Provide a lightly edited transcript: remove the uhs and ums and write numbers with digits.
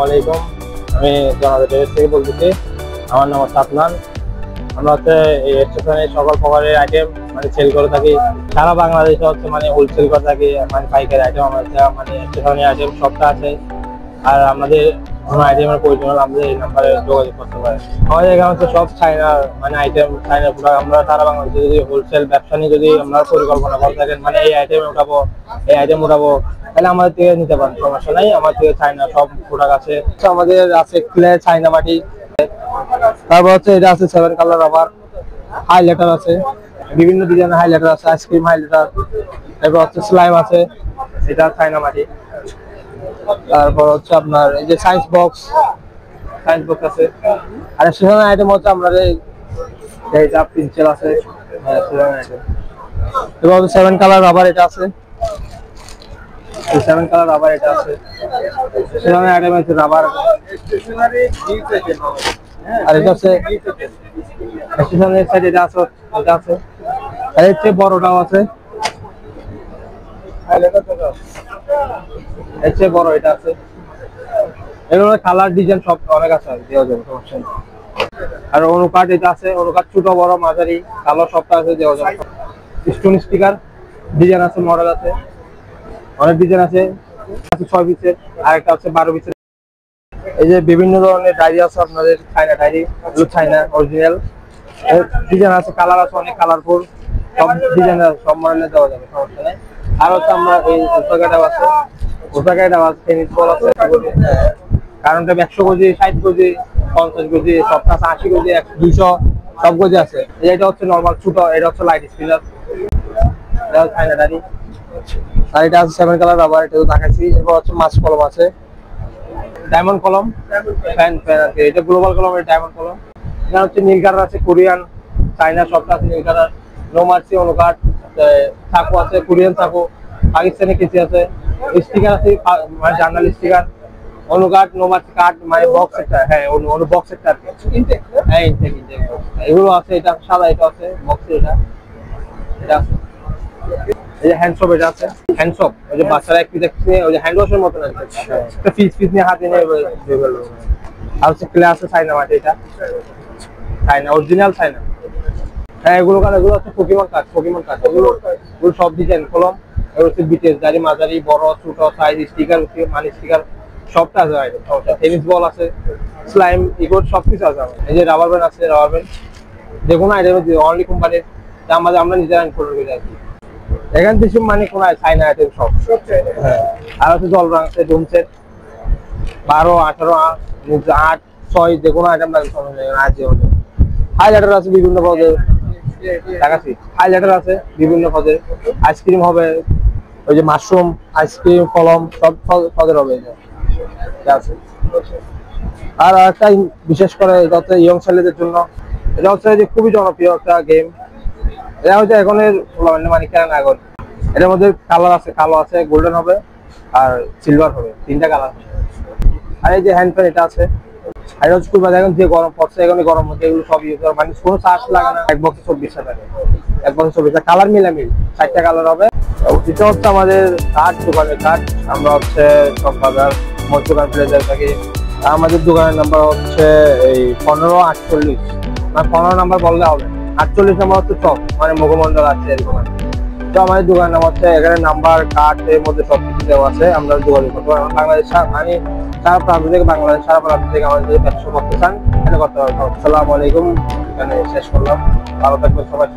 আলাইকুম। আমি জনাদের থেকে বলতেছি। আমার নাম সাদমান। আমরা হচ্ছে এই স্টেশনে সকল প্রকারের আইটেম মানে সেল করে থাকি। সারা বাংলাদেশে হচ্ছে মানে হোলসেল করে থাকি, মানে পাইকারি আইটেম আমাদের মানে স্টেশনের আইটেম সবটা আছে। আর আমাদের কোনো আইটেমের প্রয়োজন হলে আমাদের এই নাম্বারে যোগাযোগ করতে পারেন। আমাদের এখানে হচ্ছে সব চায়নার মানে আইটেম, চায়নার প্রোডাক্ট। আমরা সারা বাংলাদেশে যদি হোলসেল ব্যবসা নিয়ে যদি আমরা পরিকল্পনা করে থাকেন, মানে এই আইটেম উঠাবো, এই আইটেম উঠাবো, তাহলে আমাদের থেকে নিতে পারেন, সমস্যা নাই। আমার থেকে চায়না সব প্রোডাক্ট আছে। আমাদের আছে ক্লে, চায়না মাটি, তারপর হচ্ছে এটা আছে 7 কালার রাবার, হাইলাইটার আছে, বিভিন্ন ডিজাইনের হাইলাইটার আছে, আইসক্রিম হাইলাইটার, তারপর হচ্ছে স্লাইম আছে, এটা চায়না মাটি। তারপর হচ্ছে আপনার এই যে সায়েন্স বক্স আছে। আর সেখানে আইটেম হচ্ছে আপনার এই যা পেন্সিল আছে, হ্যাঁ সেখানে আইটেম। এবং 7 কালার রাবার এটা আছে, 7 কালার রাবার এটা আছে। সেখানে আইটেম আছে রাবার। আর এটা আছে স্টেশনের সাইড, এটা আছে, এটা আছে। আর এর চেয়ে বড়টাও আছে, এর চেয়ে বড় এটা আছে। এগুলো কালার ডিজাইন সব অনেক আছে, দেওয়া যাবে, সমস্যা নেই। আর অনুকাট এটা আছে, অনুকাট ছোট বড় মাঝারি কালো সবটা আছে, দেওয়া যাবে। স্টোন স্টিকার ডিজাইন আছে, মডেল আছে, অনেক ডিজাইন আছে। 6 পিসের, আর একটা আছে 12 পিসের। এই যে বিভিন্ন ধরনের ডায়েরি আছে আপনাদের, China diary, China original design আছে, কালার আছে, অনেক কালারফুল, সব ডিজাইনের সব মডেলে দেওয়া যাবে, সমস্যা নেই। আর হচ্ছে আমরা এই ওটাকাটাও আছে, ওটাকাটাও আছে, টেনিস বল আছে। কারণটা 100 কেজি, 60 কেজি, 50 কেজি, সবটা আছে, 80 কেজি, 200 সব কেজি আছে। এটা হচ্ছে নরমাল ছোট, এটা হচ্ছে লাইট স্পিনার, এটা হচ্ছে চায়না ডায়েরি। আর এটা আছে 7 কালার রাবার, এটা তো দেখাচ্ছি। এরপর হচ্ছে মাছ কলম আছে, ডায়মন্ড কলম, ফ্যান আছে, এটা গ্লোবাল কলম, এটা ডায়মন্ড কলম। এটা হচ্ছে নীল কালার আছে, কোরিয়ান, চায়না সবটা আছে নীল কালার। নো মার্সি, অনুকাট, চাকু আছে, কোরিয়ান চাকু, পাকিস্তানি কেসি আছে, স্টিকার আছে, মানে জার্নাল স্টিকার, অনুকাট, নো মার্সি কাট, মানে বক্স একটা, হ্যাঁ অনু বক্স একটা আর কি, হ্যাঁ ইনটেক এগুলো আছে। এটা সাদা, এটা আছে বক্সে, এটা আছে। এই যে হ্যান্ডসপ, এটা আছে হ্যান্ডসপ, ওই যে বাচ্চারা একটু দেখছে, ওই যে হ্যান্ড ওয়াশের মতন আছে, একটা পিস নিয়ে হাতে নিয়ে। আর হচ্ছে ক্লে আছে, চায়না মাটি, এটা চায়না অরিজিনাল চায়না। হ্যাঁ এগুলো হচ্ছে পোকেমন কার্ড, এগুলো সব ডিজাইন কলম। এগুলো হচ্ছে বিটেস ডায়েরি, মাঝারি, বড়, ছোট সাইজ, স্টিকার, মানি স্টিকার সবটা আছে। টেনিস বল আছে, স্লাইম, এগুলো সবকিছু আছে। এই যে রাবার ব্যান্ড আছে, রাবার ব্যান্ড দেখুন আইটেম অনলি কোম্পানির, আমাদের আমরা নিজেরা ইনফর্ম করে রাখি। এখান থেকে মানে কোন চায়না আইটেম সব। হ্যাঁ আর হচ্ছে জলরং আছে, ডোম সেট 12, 18, 8, 6 দেখুন আইটেম আছে। হাইলাইটার আছে বিভিন্ন পদের, দেখাচ্ছি। হাইলাইটার আছে বিভিন্ন পদের, আইসক্রিম হবে, ওই যে মাশরুম আইসক্রিম, কলম সব পদের হবে। এটা আছে। আর একটা বিশেষ করে এটা হচ্ছে ইয়ং ছেলেদের জন্য, এটা হচ্ছে যে খুবই জনপ্রিয় একটা গেম। এটা হচ্ছে এখনের মানে কেন এখন এটার মধ্যে কালার আছে, কালো আছে, গোল্ডেন হবে আর সিলভার হবে, 3টা কালার। আর এই যে হ্যান্ড ফ্যান এটা আছে। আর হচ্ছে এখন যে গরম পড়ছে, এখন গরম মধ্যে এগুলো সব ইউজ করে, মানে কোনো চার্জ লাগে না। 1 বক্সে 24 টাকা, 1 বক্সে 24 টাকা, কালার মিলামিল 4টা কালার হবে। এটা হচ্ছে আমাদের কাঠ, দোকানের কাঠ। আমরা হচ্ছে সব বাজার মধ্যকান প্লেজার থাকি। আমাদের দোকানের নাম্বার হচ্ছে এই 1548, মানে 15 নাম্বার বললে হবে। 48 নাম্বার হচ্ছে চক, মানে মুখমন্ডল আছে এরকম। তো আমাদের দোকানের নাম হচ্ছে, এখানে নাম্বার কার্ডের মধ্যে সবকিছু দেওয়া আছে, আমরা যোগাযোগ করতে পারবো। বাংলাদেশ মানে সারা প্রান্ত থেকে, বাংলাদেশ সারা প্রান্ত থেকে আমাদের যদি ব্যবসা করতে চান, এটা করতে পারবো। আসসালামু আলাইকুম, এখানে শেষ করলাম। ভালো থাকবেন সবাই।